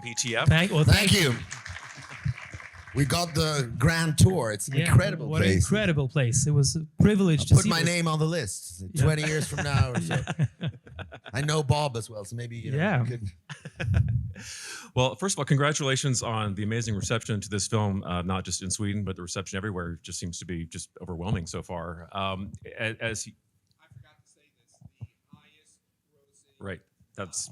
MPTF. Thank you. We got the grand tour. It's an incredible what place. An incredible place. It was a privilege to Put see my this. name on the list. 20 years from now or so. I know Bob as well, so maybe you could. Well, first of all, congratulations on the amazing reception to this film, not just in Sweden, but the reception everywhere just seems to be just overwhelming so far. I forgot to say this, the highest grossing. Right, that's...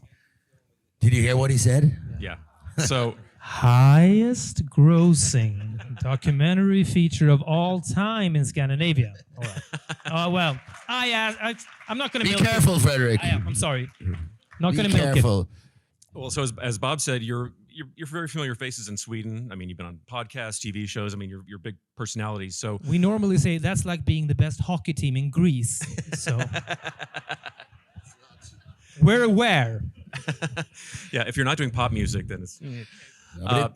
Did you hear what he said? Yeah, so... Highest grossing documentary feature of all time in Scandinavia. All right. Well, I'm not going to Be careful, Fredrik. I'm sorry. Not going Be to milk careful. it. Well, so as Bob said, you're very familiar faces in Sweden. I mean, you've been on podcasts, TV shows. I mean, you're big personalities. So we normally say that's like being the best hockey team in Greece. So we're aware. Yeah, if you're not doing pop music, then it's... But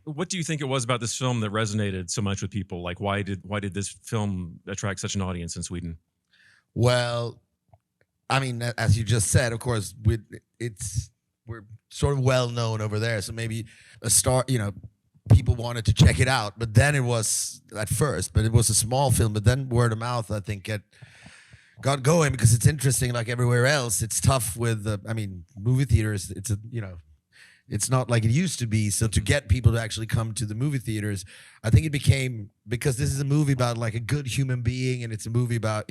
what do you think it was about this film that resonated so much with people? Like, why did this film attract such an audience in Sweden? Well, I mean, as you just said, of course, we're sort of well known over there, so maybe people wanted to check it out. But then it was at first, but it was a small film. But then word of mouth, I think, got going because it's interesting. Like everywhere else, it's tough with movie theaters. It's not like it used to be. So to get people to actually come to the movie theaters, I think it became, because this is a movie about like a good human being, and it's a movie about,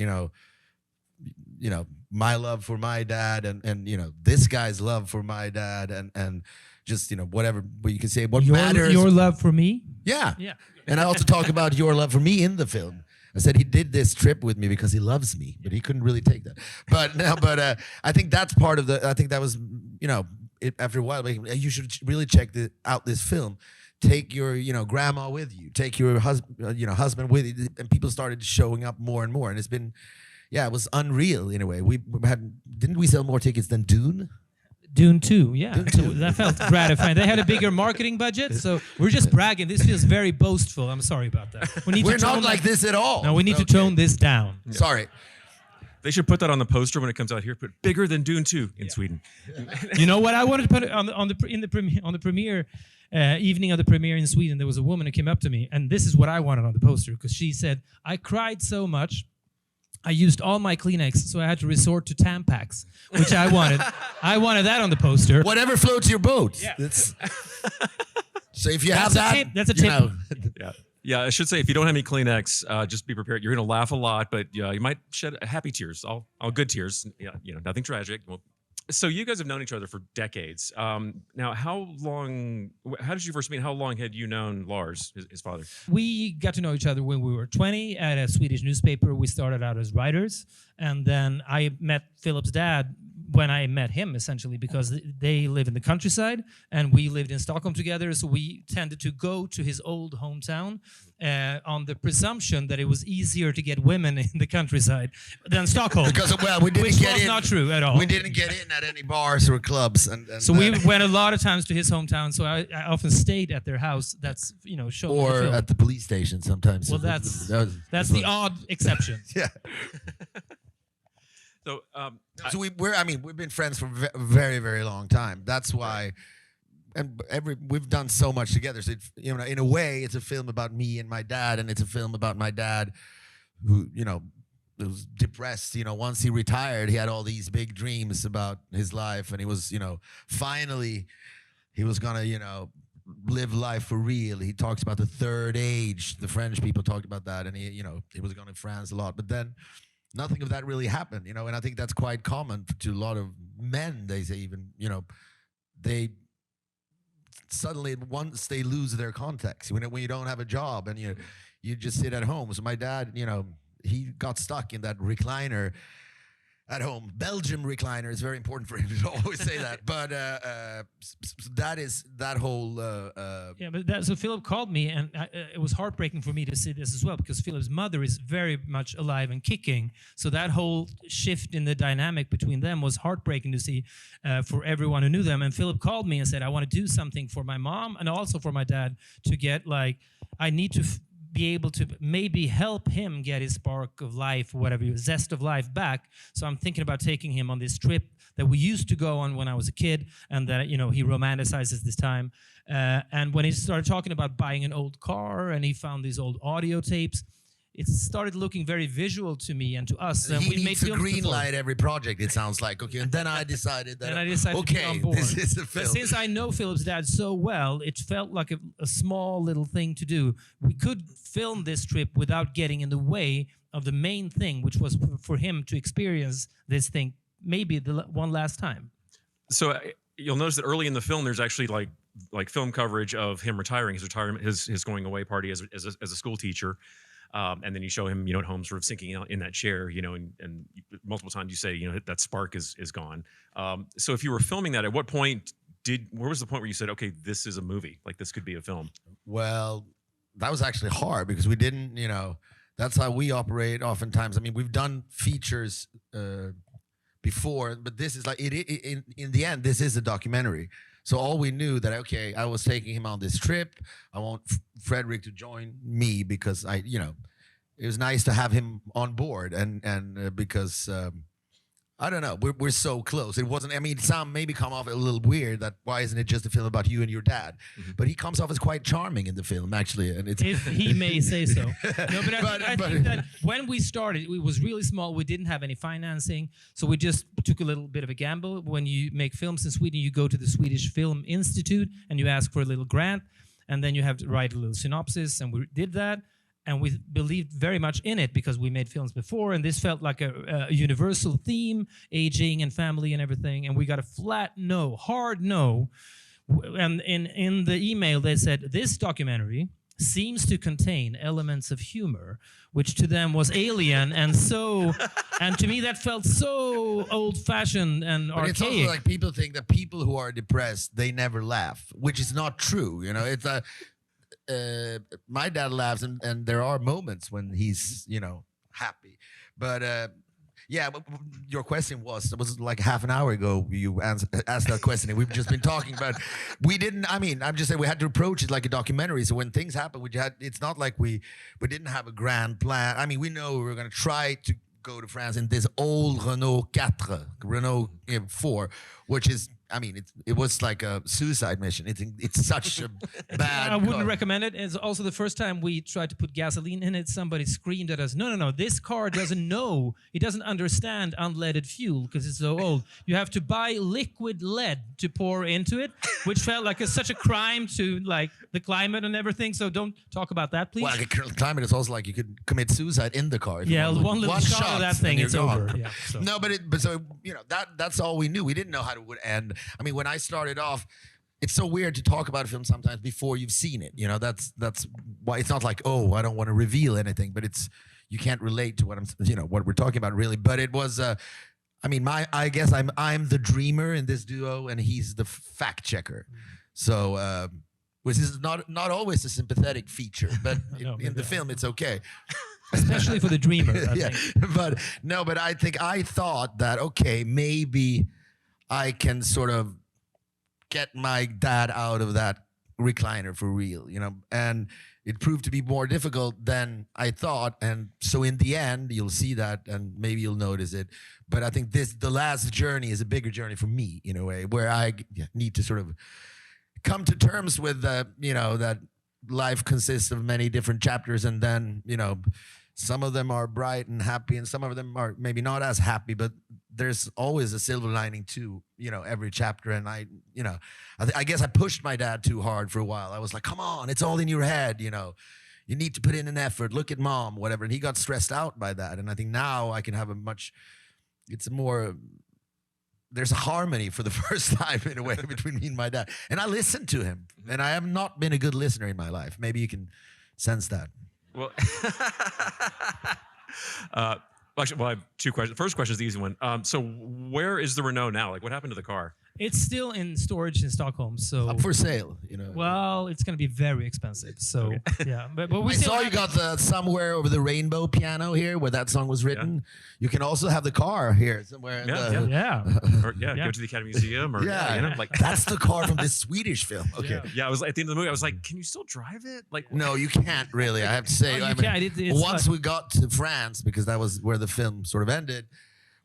my love for my dad and this guy's love for my dad and just, whatever, but you can say what matters. Your love for me? Yeah. And I also talk about your love for me in the film. I said he did this trip with me because he loves me, but he couldn't really take that. But I think that's part of I think that was, after a while, you should really check out this film. Take your, grandma with you. Take your husband with you. And people started showing up more and more. And it's been, it was unreal in a way. Didn't we sell more tickets than Dune? Dune 2, yeah. Dune 2. So that felt gratifying. They had a bigger marketing budget, so we're just bragging. This feels very boastful. I'm sorry about that. We're not like this at all. No, we need to tone this down. Yeah. Sorry. They should put that on the poster when it comes out here. Put bigger than Dune 2 in Sweden. You know what? I wanted to put it on the premiere evening of the premiere in Sweden. There was a woman who came up to me, and this is what I wanted on the poster, because she said, "I cried so much, I used all my Kleenex, so I had to resort to Tampax," which I wanted. I wanted that on the poster. Whatever floats your boat. Yeah. So if you have that, that's a tip. Yeah, I should say, if you don't have any Kleenex, just be prepared. You're going to laugh a lot, but you might shed happy tears, all good tears. Yeah, nothing tragic. Well, so you guys have known each other for decades. Now, how did you first meet? How long had you known Lars, his father? We got to know each other when we were 20 at a Swedish newspaper. We started out as writers, and then I met Filip's dad when I met him, essentially, because they live in the countryside and we lived in Stockholm together, so we tended to go to his old hometown on the presumption that it was easier to get women in the countryside than Stockholm. Because, we didn't which get was in. not true at all. We didn't get in at any bars or clubs. So we went a lot of times to his hometown, so I often stayed at their house. That's, showing or the film. at the police station sometimes. Well, that's the odd exception. Yeah. So we've been friends for a very, very long time. That's why, we've done so much together. So in a way, it's a film about me and my dad, and it's a film about my dad, who was depressed. Once he retired, he had all these big dreams about his life, and he was, finally, he was gonna, live life for real. He talks about the third age. The French people talked about that, and he was going to France a lot, but then nothing of that really happened, and I think that's quite common to a lot of men. They say even, they suddenly, once they lose their context, when you don't have a job and you just sit at home. So my dad, he got stuck in that recliner at home. Belgium recliner is very important for him to always say that. But that is that whole. So Filip called me, and it was heartbreaking for me to see this as well, because Filip's mother is very much alive and kicking. So that whole shift in the dynamic between them was heartbreaking to see for everyone who knew them. And Filip called me and said, "I want to do something for my mom and also for my dad to get I need to be able to maybe help him get his spark of life, whatever, zest of life back. So I'm thinking about taking him on this trip that we used to go on when I was a kid, and that, you know, he romanticizes this time. And when he started talking about buying an old car, and he found these old audio tapes, it started looking very visual to me and to us. And he we made needs to films green before. light every project, it sounds like. Okay, and then I decided that, And I decided to be okay, on board. this is a But film. since I know Philip's dad so well, it felt like a small little thing to do. We could film this trip without getting in the way of the main thing, which was for him to experience this thing maybe one last time. So you'll notice that early in the film, there's actually like film coverage of him retiring, his retirement, his going away party as a school teacher. And then you show him, you know, at home sort of sinking out in that chair, you know, and multiple times you say, you know, that spark is gone. So if you were filming that, at what point where was the point where you said, okay, this is a movie, like this could be a film? Well, that was actually hard because we didn't, you know, that's how we operate oftentimes. I mean, we've done features before, but this is like, in the end, this is a documentary. So all we knew that, okay, I was taking him on this trip. I want Fredrik to join me because you know, it was nice to have him on board, and because I don't know, we're so close. It wasn't. I mean, some maybe come off a little weird. That why isn't it just a film about you and your dad? But he comes off as quite charming in the film, actually, and it's. If he may say so. No, but I think that when we started, it was really small. We didn't have any financing, so we just took a little bit of a gamble. When you make films in Sweden, you go to the Swedish Film Institute and you ask for a little grant, and then you have to write a little synopsis, and we did that. And we believed very much in it because we made films before, and this felt like a universal theme, aging and family and everything. And we got a flat no, hard no. And in the email, they said, this documentary seems to contain elements of humor, which to them was alien. And to me, that felt so old-fashioned and But archaic. it's also like people think that people who are depressed, they never laugh, which is not true. You know, it's a. My dad laughs, and there are moments when he's, you know, happy. But yeah, but your question was like half an hour ago. You asked that question, and we've just been talking about. We didn't. I mean, I'm just saying we had to approach it like a documentary. So when things happen, it's not like we didn't have a grand plan. I mean, we know we were going to try to go to France in this old Renault 4, which is. I mean, it was like a suicide mission. It's such a bad. I wouldn't car. recommend it. It's also the first time we tried to put gasoline in it. Somebody screamed at us, no, this car doesn't know. It doesn't understand unleaded fuel because it's so old. You have to buy liquid lead to pour into it, which felt like such a crime to like the climate and everything. So don't talk about that, please. Well, like, climate is also like you could commit suicide in the car. If you Yeah, want. one little shot of that thing, and you're it's gone. over. Yeah, so. No, but so you know that's all we knew. We didn't know how it would end. I mean, when I started off, it's so weird to talk about a film sometimes before you've seen it. You know, that's why it's not like, oh, I don't want to reveal anything, but you can't relate to what we're talking about really. But it was. I mean, I guess I'm the dreamer in this duo, and he's the fact checker. So. Which is not always a sympathetic feature, but in the film it's okay. Especially for the dreamer. I think. But I thought that, okay, maybe I can sort of get my dad out of that recliner for real, you know, and it proved to be more difficult than I thought. And so in the end, you'll see that and maybe you'll notice it. But I think the last journey is a bigger journey for me in a way where I need to sort of come to terms with you know, that life consists of many different chapters, and then, you know, some of them are bright and happy and some of them are maybe not as happy, but there's always a silver lining to, you know, every chapter. And I guess I pushed my dad too hard for a while. I was like, come on, it's all in your head, you know, you need to put in an effort, look at mom, whatever. And he got stressed out by that. And I think now I can have there's a harmony for the first time in a way between me and my dad. And I listened to him, and I have not been a good listener in my life. Maybe you can sense that. Well, actually, I have two questions. The first question is the easy one. So where is the Renault now? Like, what happened to the car? It's still in storage in Stockholm, so Up for sale, well, it's going to be very expensive. So yeah, but we I still saw you have- got the Somewhere Over the Rainbow piano here, where that song was written. You can also have the car here somewhere. In Yeah, the, yeah. Or Yeah. go to the Academy Museum, or Yeah, like that's the car from this Swedish film. Okay. yeah. I was at the end of the movie. I was like, can you still drive it? Like, No, you can't really. I have to say. Oh, I you mean, can't. It's once we got to France, because that was where the film sort of ended,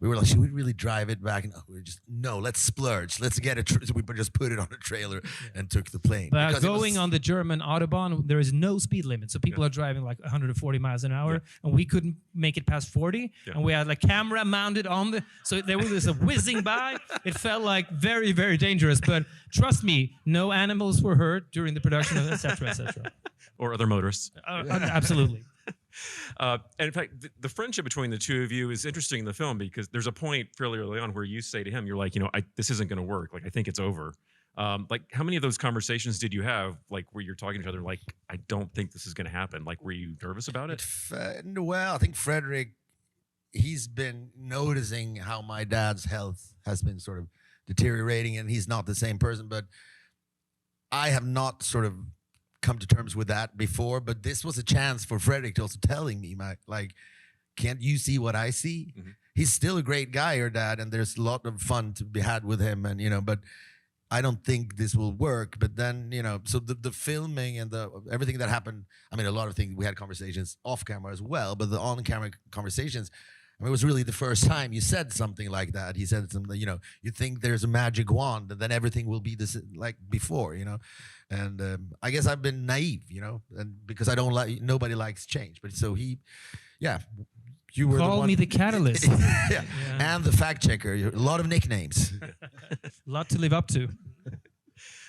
we were like, should we really drive it back? And we were just, no, let's splurge. Let's get it. So we just put it on a trailer and took the plane. But Because it was- going on the German Autobahn, there is no speed limit. So people are driving like 140 miles an hour, and we couldn't make it past 40. Yeah. And we had like camera mounted on the, so there was a whizzing by. It felt like very, very dangerous. But trust me, no animals were hurt during the production, etc., etc. or other motorists. Absolutely. And in fact, the friendship between the two of you is interesting in the film, because there's a point fairly early on where you say to him, you're like, this isn't going to work. Like, I think it's over. Like, how many of those conversations did you have, like, where you're talking to each other, like, I don't think this is going to happen? Like, were you nervous about it? Well, I think Fredrik, he's been noticing how my dad's health has been sort of deteriorating, and he's not the same person. But I have not sort of come to terms with that before. But this was a chance for Fredrik to also telling me, can't you see what I see? Mhm. He's still a great guy, your dad, and there's a lot of fun to be had with him, and but I don't think this will work. But then, so the filming and everything that happened, I mean, a lot of things, we had conversations off camera as well, but the on camera conversations, I mean, it was really the first time you said something like that. He said something, you think there's a magic wand and then everything will be this like before, and I guess I've been naive, and because I don't like, nobody likes change. But so you were Call the one, me the catalyst. yeah. And the fact checker. A lot of nicknames. A lot to live up to.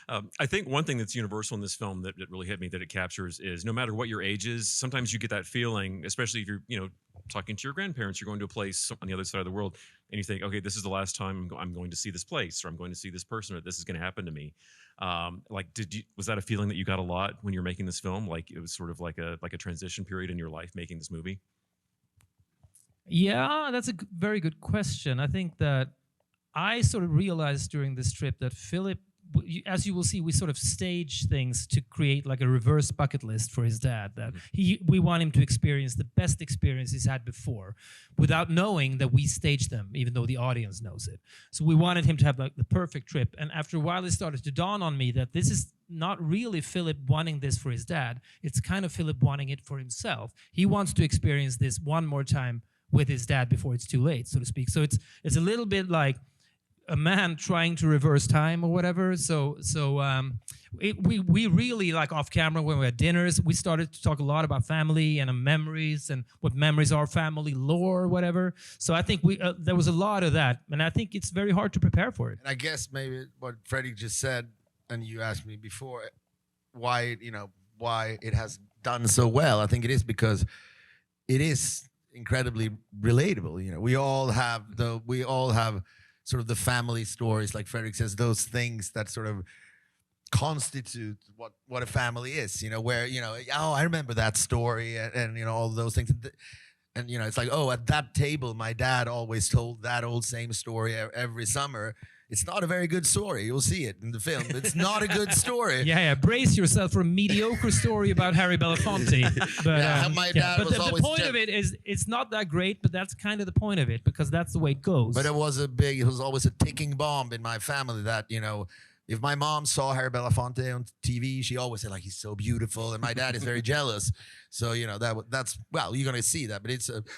I think one thing that's universal in this film that really hit me, that it captures, is no matter what your age is, sometimes you get that feeling, especially if you're, talking to your grandparents, you're going to a place on the other side of the world, and you think, okay, this is the last time I'm going to see this place, or I'm going to see this person, or this is going to happen to me. Like, was that a feeling that you got a lot when you're making this film? Like, it was sort of like a transition period in your life making this movie? Yeah, that's a very good question. I think that I sort of realized during this trip that Filip, as you will see, we sort of stage things to create like a reverse bucket list for his dad. That we want him to experience the best experience he's had before, without knowing that we staged them, even though the audience knows it. So we wanted him to have like the perfect trip. And after a while, it started to dawn on me that this is not really Filip wanting this for his dad. It's kind of Filip wanting it for himself. He wants to experience this one more time with his dad before it's too late, so to speak. So it's a little bit like a man trying to reverse time or whatever. We really, like off camera when we had dinners, we started to talk a lot about family and memories and what memories are, family lore, whatever. So I think there was a lot of that, and I think it's very hard to prepare for it. And I guess maybe what Freddie just said, and you asked me before, why it has done so well. I think it is because it is incredibly relatable. We all have sort of the family stories, like Fredrik says, those things that sort of constitute what a family is, where, oh, I remember that story, and all those things. And, it's like, oh, at that table, my dad always told that old same story every summer. It's not a very good story. You'll see it in the film. It's not a good story. Yeah. Brace yourself for a mediocre story about Harry Belafonte. But my dad was the always point of it is, it's not that great, but that's kind of the point of it, because that's the way it goes. But it was always a ticking bomb in my family that, if my mom saw Harry Belafonte on TV, she always said, like, he's so beautiful, and my dad is very jealous. So, that's, well, you're going to see that,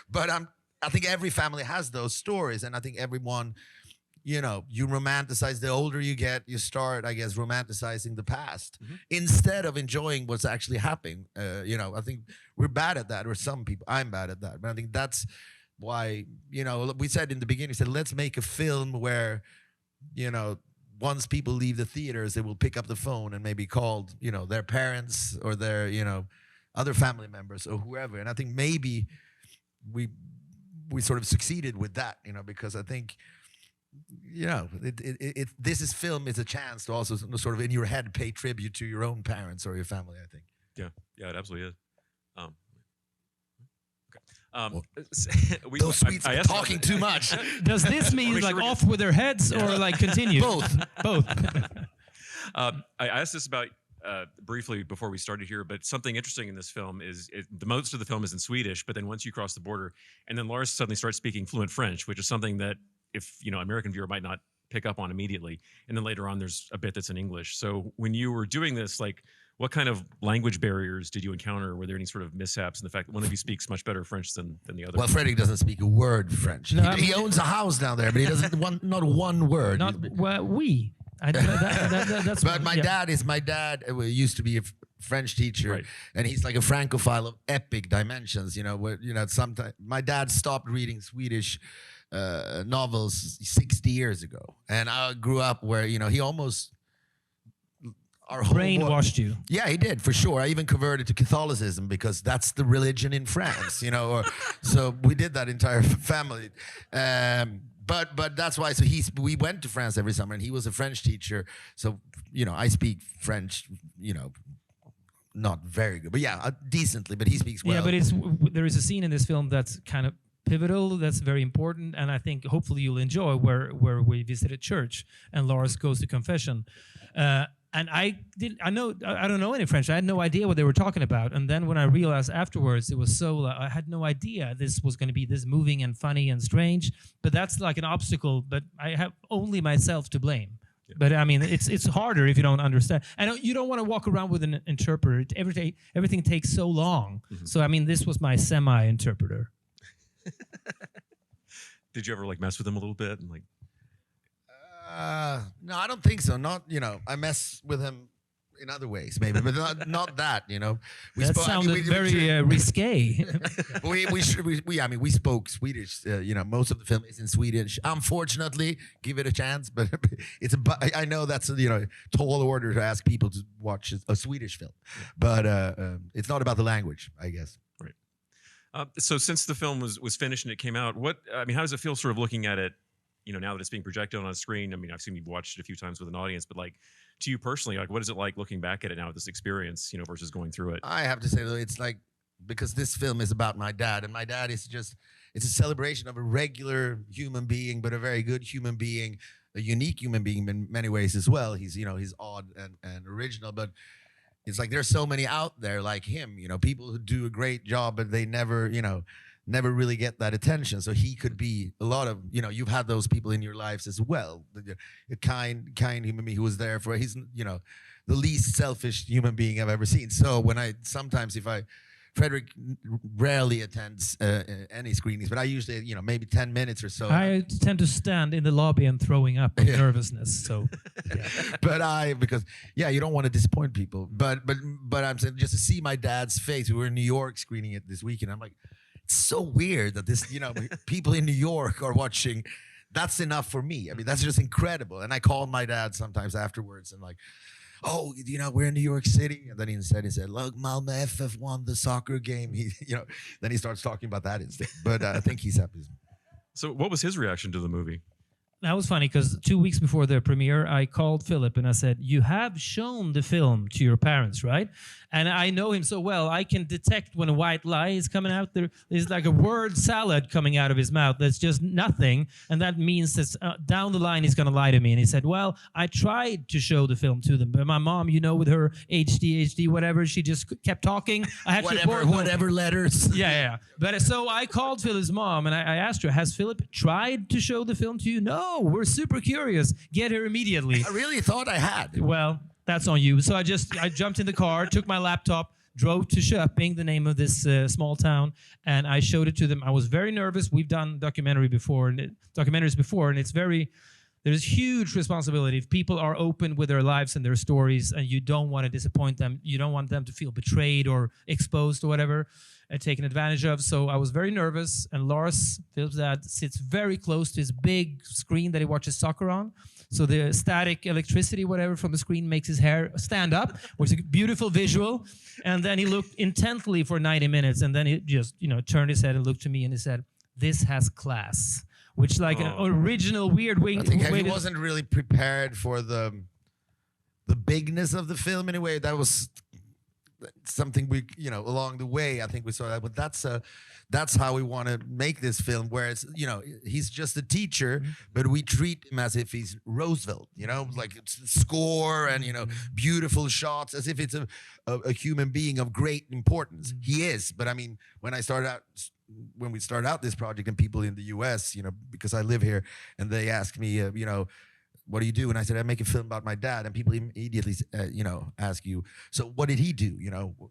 but I think every family has those stories, and I think everyone, you romanticize. The older you get, you start, I guess, romanticizing the past instead of enjoying what's actually happening. I think we're bad at that, or some people. I'm bad at that, but I think that's why, we said in the beginning, we said, let's make a film where, once people leave the theaters, they will pick up the phone and maybe call, their parents or their, other family members or whoever. And I think maybe we sort of succeeded with that, because I think, this film is a chance to also sort of in your head pay tribute to your own parents or your family, I think. Yeah, it absolutely is. we, Those Swedes I are asked talking about- too much. Does this mean Make sure like we're off with their heads or like continue? Both. Both. I asked this about briefly before we started here, but something interesting in this film is the most of the film is in Swedish, but then once you cross the border, and then Lars suddenly starts speaking fluent French, which is something that if American viewer might not pick up on immediately, and then later on there's a bit that's in English. So when you were doing this, like, what kind of language barriers did you encounter? Were there any sort of mishaps in the fact that one of you speaks much better French than the other? Well, Fredrik doesn't speak a word French. No, He owns a house down there, but he doesn't not one word. Not well, we. That's But my yeah. dad used to be a French teacher, Right. and he's like a Francophile of epic dimensions. Sometimes my dad stopped reading Swedish novels 60 years ago, and I grew up where he almost our whole Brainwashed you. Yeah, he did, for sure. I even converted to Catholicism because that's the religion in France, so we did that entire family. But that's why. So we went to France every summer, and he was a French teacher. So I speak French, not very good, but yeah, decently. But he speaks well. Yeah, but there is a scene in this film that's kind of pivotal, that's very important, and I think hopefully you'll enjoy where we visit a church and Lars goes to confession. And I don't know any French. I had no idea what they were talking about. And then when I realized afterwards, it was I had no idea this was going to be this moving and funny and strange. But that's like an obstacle. But I have only myself to blame. Yeah. But I mean, it's harder if you don't understand. And you don't want to walk around with an interpreter. Everything takes so long. Mm-hmm. So I mean, this was my semi-interpreter. Did you ever like mess with him a little bit and like? No, I don't think so. Not, I mess with him in other ways, maybe, but not that. That sounded very risque. we spoke Swedish. Most of the film is in Swedish. Unfortunately, give it a chance, but I know that's a tall order to ask people to watch a Swedish film, but it's not about the language, I guess. Right. So since the film was finished and it came out, how does it feel, sort of looking at it? Now that it's being projected on a screen, I mean, I've seen you've watched it a few times with an audience, but like to you personally, like what is it like looking back at it now with this experience, versus going through it? I have to say though, it's like, because this film is about my dad, and my dad is it's a celebration of a regular human being, but a very good human being, a unique human being in many ways as well. He's, he's odd and original, but it's like there's so many out there like him, people who do a great job, but they never never really get that attention. So he could be a lot of, you've had those people in your lives as well. A kind human being who was there for, he's, the least selfish human being I've ever seen. So Fredrik rarely attends any screenings, but I usually, maybe 10 minutes or so. I tend to stand in the lobby and throwing up with nervousness. So, yeah. Because you don't want to disappoint people. But I'm saying, just to see my dad's face, we were in New York screening it this weekend. I'm like, it's so weird that this, people in New York are watching. That's enough for me. I mean, that's just incredible. And I call my dad sometimes afterwards and like, oh, we're in New York City. And then he said, look, Malmö FF won the soccer game. Then he starts talking about that instead. But I think he's happy. So what was his reaction to the movie? That was funny because 2 weeks before the premiere, I called Filip and I said, you have shown the film to your parents, right? And I know him so well, I can detect when a white lie is coming out. There's like a word salad coming out of his mouth that's just nothing. And that means that down the line, he's going to lie to me. And he said, well, I tried to show the film to them, but my mom, with her HD, whatever, she just kept talking. I had whatever letters. Yeah. But so I called Philip's mom and I asked her, has Filip tried to show the film to you? No, we're super curious. Get her immediately. I really thought I had. Well, that's on you. So I jumped in the car, took my laptop, drove to Köping, the name of this small town, and I showed it to them. I was very nervous. We've done documentaries before, and it's there's huge responsibility if people are open with their lives and their stories, and you don't want to disappoint them. You don't want them to feel betrayed or exposed or whatever, and taken advantage of. So I was very nervous, and Lars, Philip's dad, sits very close to his big screen that he watches soccer on. So the static electricity, whatever, from the screen makes his hair stand up, which is a beautiful visual. And then he looked intently for 90 minutes, and then he just, turned his head and looked to me, and he said, "This has class," which like an original weird way. I think he wasn't really prepared for the bigness of the film in a way. That was something we, along the way, I think we saw that. But that's how we want to make this film. Whereas, he's just a teacher, but we treat him as if he's Roosevelt. Like score and beautiful shots, as if it's a human being of great importance. He is, but I mean, when we started out this project, and people in the U.S., because I live here, and they ask me, what do you do? And I said, I make a film about my dad. And people immediately, ask you, so what did he do?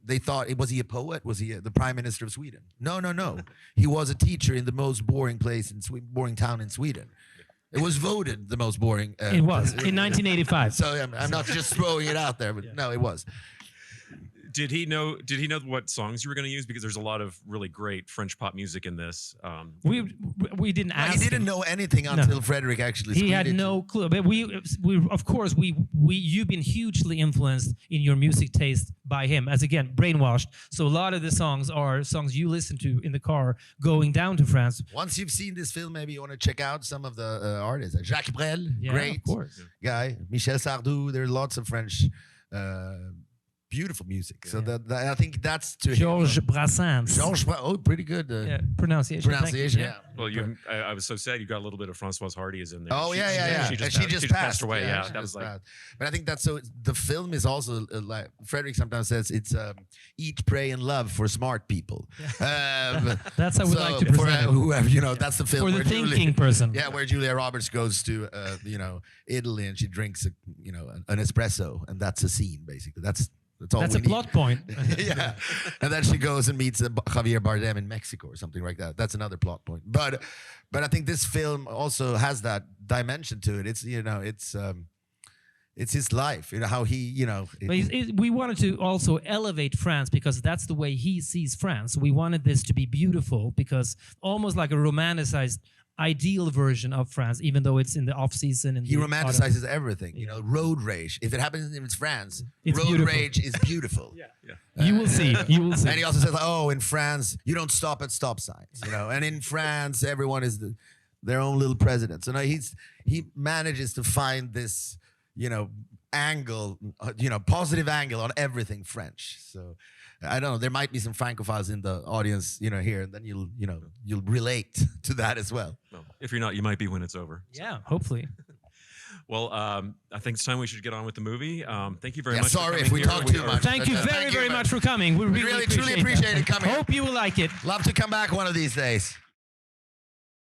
They thought, was he a poet? Was he the prime minister of Sweden? No. He was a teacher in the most boring place boring town in Sweden. It was voted the most boring. It was in 1985. So I'm not just throwing it out there, but no, it was. Did he know what songs you were going to use? Because there's a lot of really great French pop music in this. We didn't ask. He didn't him. know anything until Fredrik actually. He had no clue. But we of course you've been hugely influenced in your music taste by him, as again brainwashed. So a lot of the songs are songs you listen to in the car going down to France. Once you've seen this film, maybe you want to check out some of the artists. Jacques Brel, great of course. guy. Michel Sardou. There are lots of French. Beautiful music. So that I think that's to Georges Brassens. Pretty good pronunciation. pronunciation. Yeah. Well, I was so sad you got a little bit of Françoise Hardy is in there. Oh yeah. She just passed away. Yeah, that was like. Passed. But I think that's so. The film is also like Fredrik sometimes says it's eat, pray, and love for smart people. That's how we like to present it. Whoever that's the film For the thinking person. Yeah, where Julia Roberts goes to Italy and she drinks an espresso, and that's a scene basically. That's all. That's a plot point. Yeah, and then she goes and meets Javier Bardem in Mexico or something like that. That's another plot point. But I think this film also has that dimension to it. It's it's his life. How he But we wanted to also elevate France because that's the way he sees France. We wanted this to be beautiful because almost like a romanticized ideal version of France, even though it's in the off season. He romanticizes everything. Road rage. If it happens in France, it's road beautiful. rage is beautiful. You will see. You will see. And he also says, "Oh, in France, you don't stop at stop signs." And in France, everyone is their own little president. So now he manages to find this, angle, positive angle on everything French. So I don't know. There might be some Francophiles in the audience, here, and then you'll relate to that as well. Well, if you're not, you might be when it's over. Yeah, hopefully. Well, I think it's time we should get on with the movie. Thank you very much. Sorry for if we coming talk here. too much. Thank you very much for coming. We really truly appreciate it coming. Hope you will like it. Love to come back one of these days.